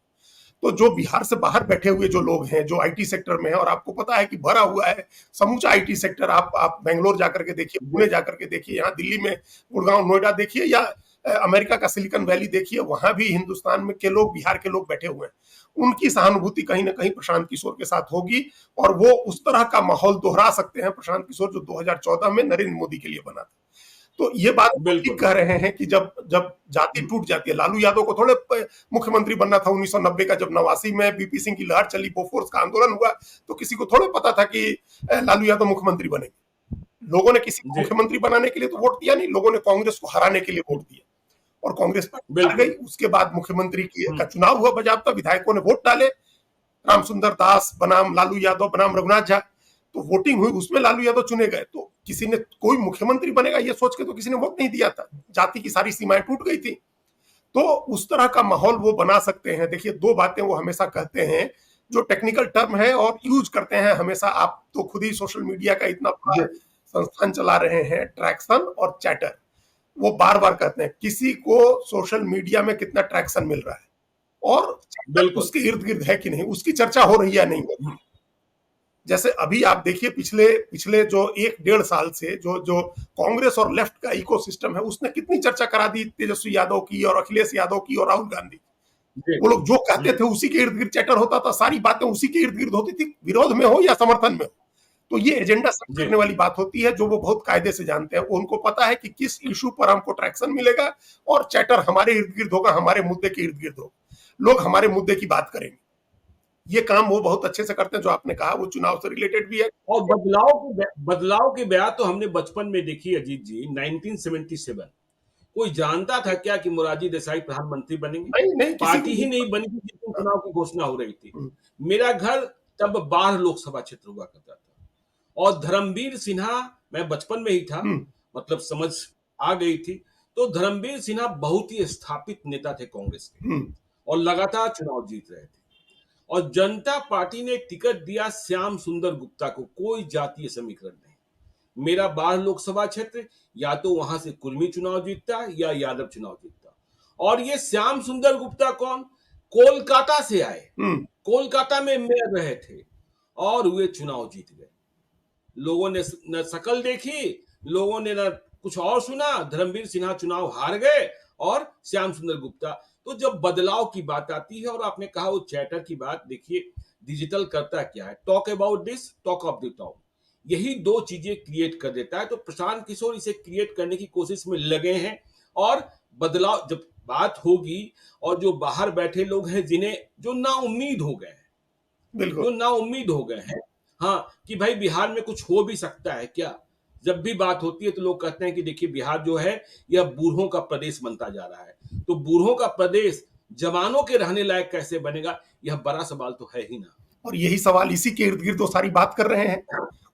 तो जो बिहार से बाहर बैठे हुए जो लोग हैं, जो आईटी सेक्टर में है, और आपको पता है कि भरा हुआ है समूचा आईटी सेक्टर। आप बेंगलोर जाकर के देखिए, पुणे जाकर के देखिए, यहाँ दिल्ली में गुड़गांव नोएडा देखिए, या अमेरिका का सिलिकॉन वैली देखिए, वहां भी हिंदुस्तान में के लोग, बिहार के लोग बैठे हुए हैं। उनकी सहानुभूति कहीं ना कहीं प्रशांत किशोर के साथ होगी, और वो उस तरह का माहौल दोहरा सकते हैं प्रशांत किशोर जो 2014 में नरेंद्र मोदी के लिए बना था। तो ये बात वो ठीक बिल्कुल। कह रहे हैं कि जब जब जाति टूट जाती है। लालू यादव को थोड़े मुख्यमंत्री बनना था 1990 का, जब नवासी में बीपी सिंह की लहर चली, बोफोर्स का आंदोलन हुआ, तो किसी को थोड़े पता था कि लालू यादव मुख्यमंत्री बनेंगे। लोगों ने किसी को जी, मुख्यमंत्री बनाने के लिए तो वोट दिया नहीं, लोगों ने कांग्रेस को हराने के लिए वोट दिया, और कांग्रेस पार्टी हार गई। बिल्कुल। उसके बाद मुख्यमंत्री का हुँ, चुनाव हुआ बजाबता, विधायकों ने वोट डाले, रामसुंदर दास बनाम लालू यादव बनाम रघुनाथ झा। तो वोटिंग हुई, उसमें लालू यादव चुने गए। तो किसी ने कोई मुख्यमंत्री बनेगा ये सोच के तो किसी ने वोट नहीं दिया था। जाति की सारी सीमाएं टूट गई थी। तो उस तरह का माहौल वो बना सकते हैं। देखिए, दो बातें वो हमेशा कहते हैं, जो टेक्निकल टर्म है और यूज करते हैं हमेशा। आप तो खुद ही सोशल मीडिया का इतना बड़ा जी, संस्थान चला रहे हैं, ट्रैक्शन और चैटर। वो बार बार कहते हैं किसी को सोशल मीडिया में कितना ट्रैक्शन मिल रहा है, और बिल्कुल। उसके इर्द गिर्द है कि नहीं, उसकी चर्चा हो रही है नहीं हो रही। हुँ, जैसे अभी आप देखिए, पिछले पिछले जो 1 डेढ़ साल से जो जो कांग्रेस और लेफ्ट का इकोसिस्टम है, उसने कितनी चर्चा करा दी तेजस्वी यादव की और अखिलेश यादव की और राहुल गांधी। जी, वो लोग जो कहते हुँ, थे उसी के इर्द गिर्द चैटर होता था, सारी बातें उसी के इर्द गिर्द होती थी, विरोध में हो या समर्थन में हो। तो ये एजेंडा सेट जी, करने वाली बात होती है, जो वो बहुत कायदे से जानते हैं। उनको पता है कि किस इशू पर हमको ट्रैक्शन मिलेगा, और चैटर हमारे इर्द गिर्द होगा, हमारे मुद्दे के इर्द गिर्द होगा, लोग हमारे मुद्दे की बात करेंगे। ये काम वो बहुत अच्छे से करते हैं। जो आपने कहा वो चुनाव से रिलेटेड भी है। और बदलाव की ब्याह तो हमने बचपन में देखी अजीत जी। 1977 कोई जानता था क्या कि मोरारजी देसाई प्रधानमंत्री बनेंगे? नहीं नहीं, किसी को पार्टी ही नहीं नहीं पता। बनी थी जिस दिन चुनाव की घोषणा हो रही थी। हम्म, मेरा घर तब बाढ़ लोकसभा क्षेत्र हुआ करता था और धर्मवीर सिन्हा, मैं बचपन में ही था, हम्म, मतलब समझ आ गई थी। तो धर्मवीर सिन्हा बहुत ही स्थापित नेता थे कांग्रेस के हम्म, और लगातार चुनाव जीत रहे थे। और जनता पार्टी ने टिकट दिया श्याम सुंदर गुप्ता को, कोई जातीय समीकरण नहीं। मेरा 12 लोकसभा क्षेत्र, या तो वहां से कुर्मी चुनाव जीतता या यादव चुनाव जीतता। और ये श्याम सुंदर गुप्ता कौन, कोलकाता से आए, कोलकाता में मेयर रहे थे और वे चुनाव जीत गए। लोगों ने न शकल देखी, लोगों ने न कुछ और सुना, धर्मवीर सिन्हा चुनाव हार गए और श्याम सुंदर गुप्ता। तो जब बदलाव की बात आती है, और आपने कहा वो चैटर की बात, देखिए डिजिटल करता क्या है, talk about this, talk of the town, यही दो चीजें क्रिएट कर देता है। तो प्रशांत किशोर इसे क्रिएट करने की कोशिश में लगे हैं। और बदलाव जब बात होगी, और जो बाहर बैठे लोग हैं जिन्हें, जो ना उम्मीद हो गए हैं, जो ना उम्मीद हो गए हैं, हाँ, कि भाई बिहार में कुछ हो भी सकता है क्या, जब भी बात होती है तो लोग कहते हैं कि देखिए बिहार जो है यह बूढ़ों का प्रदेश बनता जा रहा है। तो बूढ़ों का प्रदेश जवानों के रहने लायक कैसे बनेगा, यह बड़ा सवाल तो है ही ना। और यही सवाल, इसी के इर्द गिर्द वो सारी बात कर रहे हैं।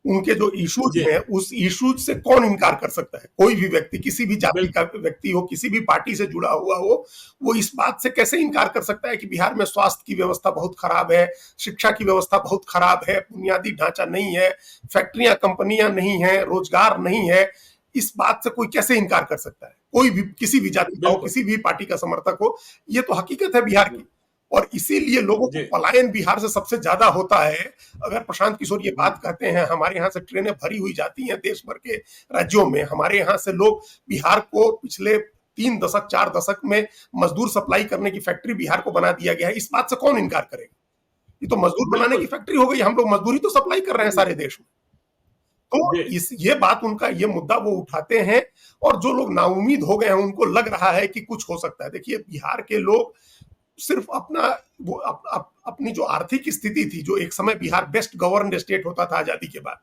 उनके जो इश्यूज हैं, उस इश्यूज से कौन इनकार कर सकता है? कोई भी व्यक्ति, किसी भी जाति का व्यक्ति हो, किसी भी पार्टी से जुड़ा हुआ हो, वो इस बात से कैसे इनकार कर सकता है कि बिहार में स्वास्थ्य की व्यवस्था बहुत खराब है, शिक्षा की व्यवस्था बहुत खराब है, बुनियादी ढांचा नहीं है, फैक्ट्रियां कंपनियां नहीं है, रोजगार नहीं है। इस बात से कोई कैसे इनकार कर सकता है? कोई भी, किसी भी जाति का हो, किसी भी पार्टी का समर्थक हो, ये तो हकीकत है बिहार की। और इसीलिए लोगों को पलायन बिहार से सबसे ज्यादा होता है। अगर प्रशांत किशोर ये बात कहते हैं, हमारे यहाँ से ट्रेनें भरी हुई जाती हैं देश भर के राज्यों में, हमारे यहाँ से लोग बिहार को पिछले 3 दशक 4 दशक में मजदूर सप्लाई करने की फैक्ट्री बिहार को बना दिया गया है, इस बात से कौन इनकार करेगा? ये तो मजदूर बनाने की फैक्ट्री हो गई, हम लोग मजदूरी तो सप्लाई कर रहे हैं सारे देश में। तो ये बात, उनका ये मुद्दा वो उठाते हैं, और जो लोग नाउम्मीद हो गए हैं उनको लग रहा है कि कुछ हो सकता है। देखिए, बिहार के लोग सिर्फ अपना वो अपनी जो आर्थिक स्थिति थी, जो एक समय बिहार बेस्ट गवर्नड स्टेट होता था आजादी के बाद,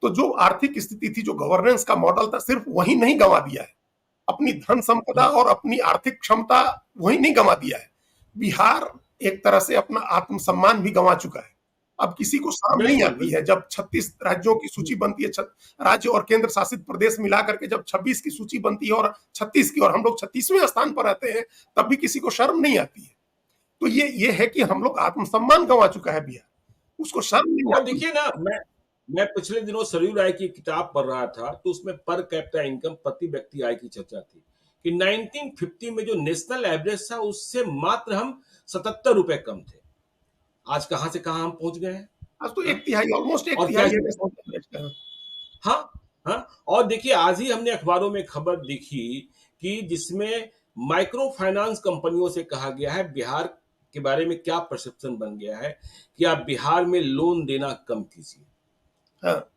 तो जो आर्थिक स्थिति थी, जो गवर्नेंस का मॉडल था, सिर्फ वही नहीं गंवा दिया है, अपनी धन संपदा और अपनी आर्थिक क्षमता वही नहीं गंवा दिया है। बिहार एक तरह से अपना आत्मसम्मान भी गंवा चुका है। अब किसी को शर्म नहीं आती है जब 36 राज्यों की सूची बनती है, राज्य और केंद्र शासित प्रदेश मिलाकर के जब 26 की सूची बनती है और 36 की, और हम लोग 36वें स्थान पर रहते हैं, तब भी किसी को शर्म नहीं आती है। तो ये है कि हम लोग आत्मसम्मान गंवा चुका है बिहार, उसको शर्म नहीं आती। देखिए ना, मैं पिछले दिनों सरयू राय की किताब पढ़ रहा था, तो उसमें पर कैपिटा इनकम, प्रति व्यक्ति आय की चर्चा थी कि 1950 में जो नेशनल एवरेज था उससे मात्र हम 77 रुपए कम थे। आज कहां से कहां हम पहुंच गए हैं? आज तो 1/3, ऑलमोस्ट 1/3। हाँ, हाँ। और देखिए, आज ही हमने अखबारों में खबर देखी कि जिसमें माइक्रो फाइनेंस कंपनियों से कहा गया है, बिहार के बारे में क्या परसेप्शन बन गया है कि आप बिहार में लोन देना कम कीजिए। हाँ।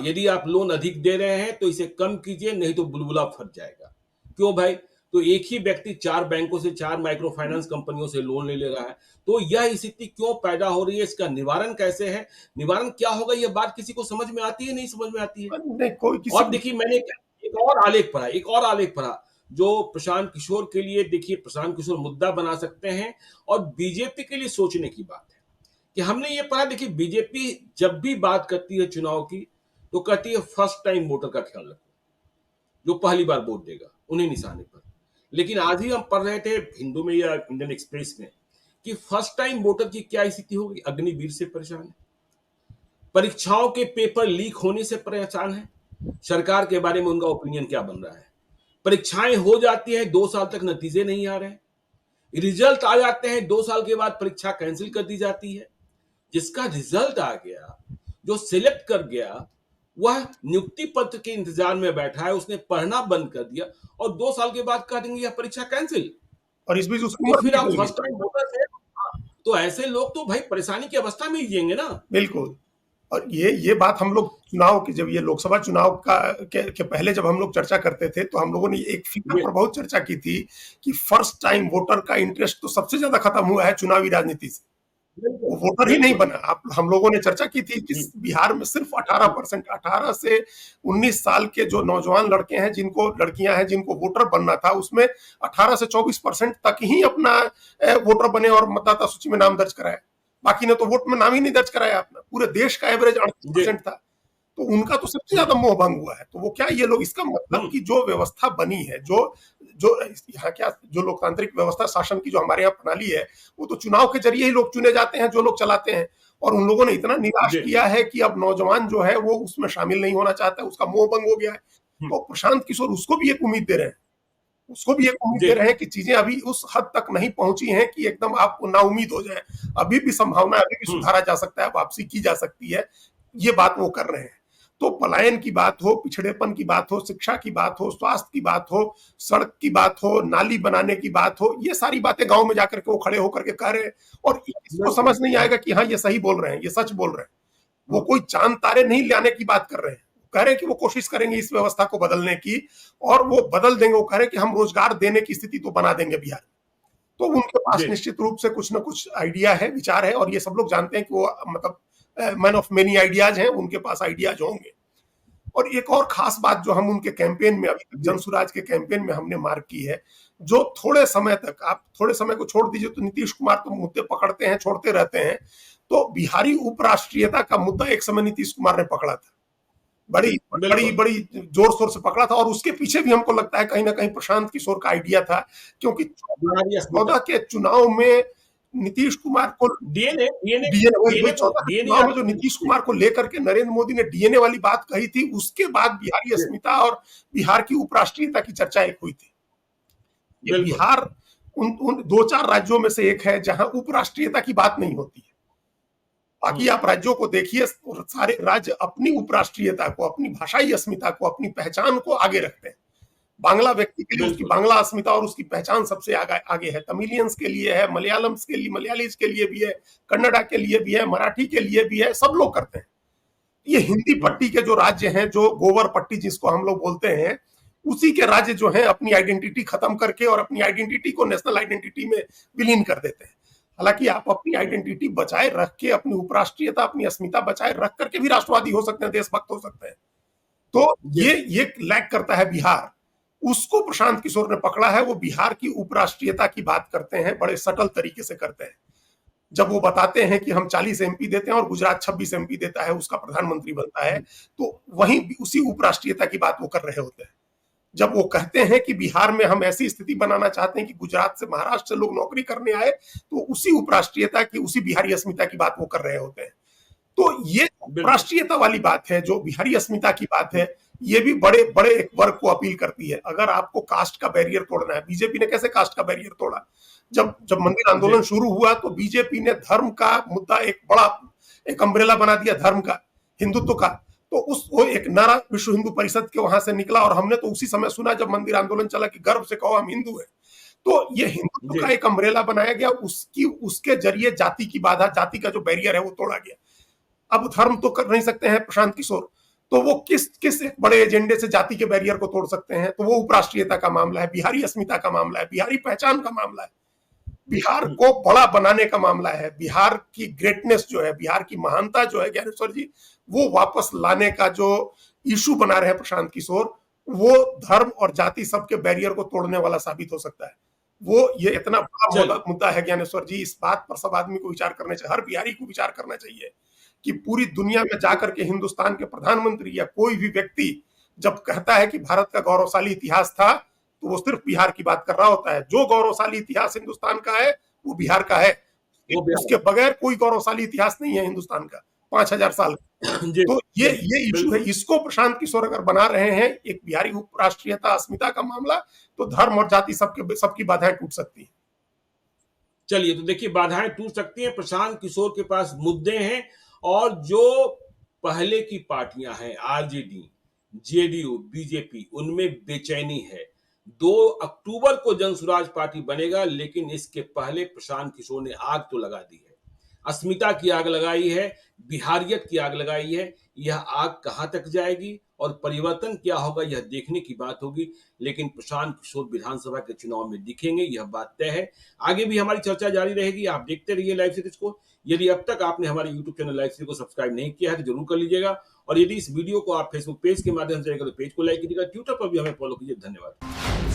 यदि आप लोन अधिक दे रहे हैं तो इसे कम कीजिए, नहीं तो बुलबुला फट जाएगा। क्यों भाई? तो एक ही व्यक्ति 4 बैंकों से, 4 माइक्रो फाइनेंस कंपनियों से लोन ले रहा है। तो यह स्थिति क्यों पैदा हो रही है, इसका निवारण कैसे है, निवारण क्या होगा, यह बात किसी को समझ में आती है? नहीं समझ में आती है। और देखिए, मैंने एक और आलेख पढ़ा जो प्रशांत किशोर के लिए, देखिए प्रशांत किशोर मुद्दा बना सकते हैं, और बीजेपी के लिए सोचने की बात है कि हमने ये पढ़ा। देखिए, बीजेपी जब भी बात करती है चुनाव की, तो कहती है फर्स्ट टाइम वोटर का ख्याल रखो, जो पहली बार वोट देगा उन्हें निशाने पर। लेकिन आज ही हम पढ़ रहे थे हिंदू में या इंडियन एक्सप्रेस में कि फर्स्ट टाइम वोटर की क्या स्थिति होगी, अग्निवीर से परेशान है, परीक्षाओं के पेपर लीक होने से परेशान है, सरकार के बारे में उनका ओपिनियन क्या बन रहा है, परीक्षाएं हो जाती है 2 साल तक नतीजे नहीं आ रहे, रिजल्ट आ जाते हैं 2 साल के बाद परीक्षा कैंसिल कर दी जाती है, जिसका रिजल्ट आ गया, जो सिलेक्ट कर गया, वह नियुक्ति पत्र के इंतजार में बैठा है, उसने पढ़ना बंद कर दिया, और 2 साल के बाद कह देंगे यह परीक्षा कैंसिल। और इस बीच तो फिर आप फर्स्ट टाइम वोटर से, तो ऐसे लोग तो भाई परेशानी की अवस्था में ही जिएंगे ना। बिल्कुल। और ये बात हम लोग चुनाव की, जब ये लोकसभा चुनाव के पहले जब हम लोग चर्चा करते थे, तो हम लोगों ने एक फिगर पर बहुत चर्चा की थी कि फर्स्ट टाइम वोटर का इंटरेस्ट तो सबसे ज्यादा खत्म हुआ है चुनावी राजनीति से, वो वोटर ही नहीं बना। हम लोगों ने चर्चा की थी कि बिहार में सिर्फ 18%, 18 से 19 साल के जो नौजवान लड़के हैं, लड़कियां हैं, जिनको वोटर बनना था, उसमें 18 से 24% तक ही अपना वोटर बने और मतदाता सूची में नाम दर्ज कराया। बाकी ने तो वोट में नाम ही नहीं दर्ज कराया अपना। पूरे देश का एवरेज 38% था, तो उनका तो सबसे ज्यादा मोह भंग हुआ है। तो वो क्या, ये लोग, इसका मतलब कि जो व्यवस्था बनी है, जो जो यहाँ क्या जो लोकतांत्रिक व्यवस्था शासन की जो हमारे यहाँ प्रणाली है, वो तो चुनाव के जरिए ही लोग चुने जाते हैं, जो लोग चलाते हैं। और उन लोगों ने इतना निराश जी। किया है कि अब नौजवान जो है वो उसमें शामिल नहीं होना चाहता है, उसका मोह भंग हो गया है। हुँ, तो प्रशांत किशोर उसको भी एक उम्मीद दे रहे हैं, उसको भी एक उम्मीद जी, दे रहे हैं कि चीजें अभी उस हद तक नहीं पहुंची हैं कि एकदम आपको नाउम्मीद हो जाए। अभी भी संभावना, अभी भी हुँ, सुधारा जा सकता है, वापसी की जा सकती है। ये बात वो कर रहे हैं। तो पलायन की बात हो, पिछड़ेपन की बात हो, शिक्षा की बात हो, स्वास्थ्य की बात हो, सड़क की बात हो, नाली बनाने की बात हो, ये सारी बातें गांव में जाकर के वो खड़े होकर के कह रहे हैं। और इसको बिल्कुल। समझ नहीं आएगा कि हाँ ये सही बोल रहे हैं, ये सच बोल रहे हैं। वो हुँ, कोई चांद तारे नहीं लाने की बात कर रहे हैं, कह रहे हैं कि वो कोशिश करेंगे इस व्यवस्था को बदलने की, और वो बदल देंगे। वो कह रहे हैं कि हम रोजगार देने की स्थिति तो बना देंगे बिहार में। तो उनके पास जी, निश्चित रूप से कुछ ना कुछ आइडिया है, विचार है, और ये सब लोग जानते हैं कि वो मतलब मैन ऑफ मेनी आइडियाज हैं, उनके पास आइडियाज होंगे। और एक और खास बात जो हम उनके कैंपेन में, अभी तक जी, जनसुराज के कैंपेन में हमने मार्क की है, जो थोड़े समय तक, आप थोड़े समय को छोड़ दीजिए तो नीतीश कुमार तो मुद्दे पकड़ते हैं, छोड़ते रहते हैं। तो बिहारी उपराष्ट्रीयता का मुद्दा एक समय नीतीश कुमार ने पकड़ा था, बड़ी बड़ी बिल्कुल। बड़ी जोर शोर से पकड़ा था। और उसके पीछे भी हमको लगता है कहीं ना कहीं प्रशांत किशोर का आइडिया था, क्योंकि बिहारी अस्मिता। 14 के चुनाव में नीतीश कुमार को डीएनए डीएनए डीएनए, वही वही डीएनए को 14 के डीएनए चुनाव में आप जो नीतीश जी, कुमार को लेकर के नरेंद्र मोदी ने डीएनए वाली बात कही थी, उसके बाद बिहारी जी, अस्मिता और बिहार की उपराष्ट्रीयता की चर्चा एक हुई थी। ये बिल्कुल। बिहार उन उन दो चार राज्यों में से एक है जहां उपराष्ट्रीयता की बात नहीं होती है। हुँ, बाकी आप राज्यों को देखिए, सारे राज्य अपनी उपराष्ट्रीयता को, अपनी भाषाई अस्मिता को, अपनी पहचान को आगे रखते हैं। बांग्ला व्यक्ति के लिए उसकी बिल्कुल। बांग्ला अस्मिता और उसकी पहचान सबसे आगे आगे है। तमिलियंस के लिए है, मलयालम्स के लिए, मलयालीज के लिए भी है, कन्नडा के लिए भी है, मराठी के लिए भी है, सब लोग करते हैं। ये हिंदी हुँ, पट्टी के जो राज्य हैं, जो गोवर पट्टी जिसको हम लोग बोलते हैं, उसी के राज्य जो हैं अपनी आइडेंटिटी खत्म करके और अपनी आइडेंटिटी को नेशनल आइडेंटिटी में विलीन कर देते हैं। हालांकि आप अपनी आइडेंटिटी बचाए रख के, अपनी उपराष्ट्रीयता, अपनी अस्मिता बचाए रख करके भी राष्ट्रवादी हो सकते हैं, देशभक्त हो सकते हैं। तो जी, ये लैक करता है बिहार। उसको प्रशांत किशोर ने पकड़ा है। वो बिहार की उपराष्ट्रीयता की बात करते हैं, बड़े सटल तरीके से करते हैं। जब वो बताते हैं कि हम 40 एमपी देते हैं और गुजरात 26 एमपी देता है, उसका प्रधानमंत्री बनता है, हुँ, तो वहीं उसी उपराष्ट्रीयता की बात वो कर रहे होते हैं। जब वो कहते हैं कि बिहार में हम ऐसी स्थिति बनाना चाहते हैं कि गुजरात से, महाराष्ट्र से लोग नौकरी करने आए, तो उसी उपराष्ट्रीयता की, उसी बिहारी अस्मिता की बात वो कर रहे होते हैं। तो ये बिल्कुल। राष्ट्रीयता वाली बात है, जो बिहारी अस्मिता की बात है, ये भी बड़े बड़े एक वर्ग को अपील करती है। अगर आपको कास्ट का बैरियर तोड़ना है, बीजेपी ने कैसे कास्ट का बैरियर तोड़ा? जब जब मंदिर जी, आंदोलन शुरू हुआ तो बीजेपी ने धर्म का मुद्दा एक बड़ा, एक अम्ब्रेला बना दिया धर्म का, हिंदुत्व का। तो उस वो एक नारा विश्व हिंदू परिषद के वहां से निकला, और हमने तो उसी समय सुना जब मंदिर आंदोलन चला कि गर्व से कहो हम हिंदू हैं। तो ये हिंदुत्व जी, का एक अम्ब्रेला बनाया गया, उसकी उसके जरिए जाति की बाधा, जाति का जो बैरियर है वो तोड़ा गया। अब धर्म तो कर नहीं सकते हैं प्रशांत किशोर, तो वो किस किस एक बड़े एजेंडे से जाति के बैरियर को तोड़ सकते हैं? तो वो उपराष्ट्रीयता का मामला है, बिहारी अस्मिता का मामला है, बिहारी पहचान का मामला है, बिहार हुँ, को बड़ा बनाने का मामला है, बिहार की ग्रेटनेस जो है, बिहार की महानता जो है ज्ञानेश्वर जी, वो वापस लाने का जो इशू बना रहे प्रशांत किशोर, वो धर्म और जाति सबके बैरियर को तोड़ने वाला साबित हो सकता है। वो ये इतना बड़ा चलिए, मुद्दा है ज्ञानेश्वर जी, इस बात पर सब आदमी को विचार करना चाहिए, हर बिहारी को विचार करना चाहिए कि पूरी दुनिया में जाकर के हिंदुस्तान के प्रधानमंत्री या कोई भी व्यक्ति जब कहता है कि भारत का गौरवशाली इतिहास था, तो वो सिर्फ बिहार की बात कर रहा होता है। जो गौरवशाली इतिहास हिंदुस्तान का है वो बिहार का है। वो उसके बिहार बगैर कोई गौरवशाली इतिहास नहीं है हिंदुस्तान का 5000 साल। जी, तो बिल्कुल, ये इशू है, बिल्कुल। इसको प्रशांत किशोर अगर बना रहे हैं एक बिहारी उपराष्ट्रीयता अस्मिता का मामला, तो धर्म और जाति सबकी बाधाएं टूट सकती हैं। चलिए, तो देखिए बाधाएँ टूट सकती हैं, प्रशांत किशोर के पास मुद्दे हैं और जो पहले की पार्टियाँ हैं आरजेडी, जेडीयू, बीजेपी उनमें बेचैनी है। 2 अक्टूबर को जनसुराज पार्टी बनेगा लेकिन इसके पहले प्रशांत किशोर ने आग तो लगा दी है। अस्मिता की आग लगाई है, बिहारियत की आग लगाई है। यह आग कहाँ तक जाएगी और परिवर्तन क्या होगा यह देखने की बात होगी। लेकिन प्रशांत किशोर विधानसभा के चुनाव में दिखेंगे, यह बात तय है। आगे भी हमारी चर्चा जारी रहेगी। आप देखते रहिए लाइव सीरीज को। यदि अब तक आपने हमारे यूट्यूब चैनल लाइव सीरीज को सब्सक्राइब नहीं किया है तो जरूर कर लीजिएगा। और यदि इस वीडियो को आप फेसबुक पेज के माध्यम से देखें तो पेज को लाइक कीजिएगा। ट्विटर पर भी हमें फॉलो कीजिए। धन्यवाद।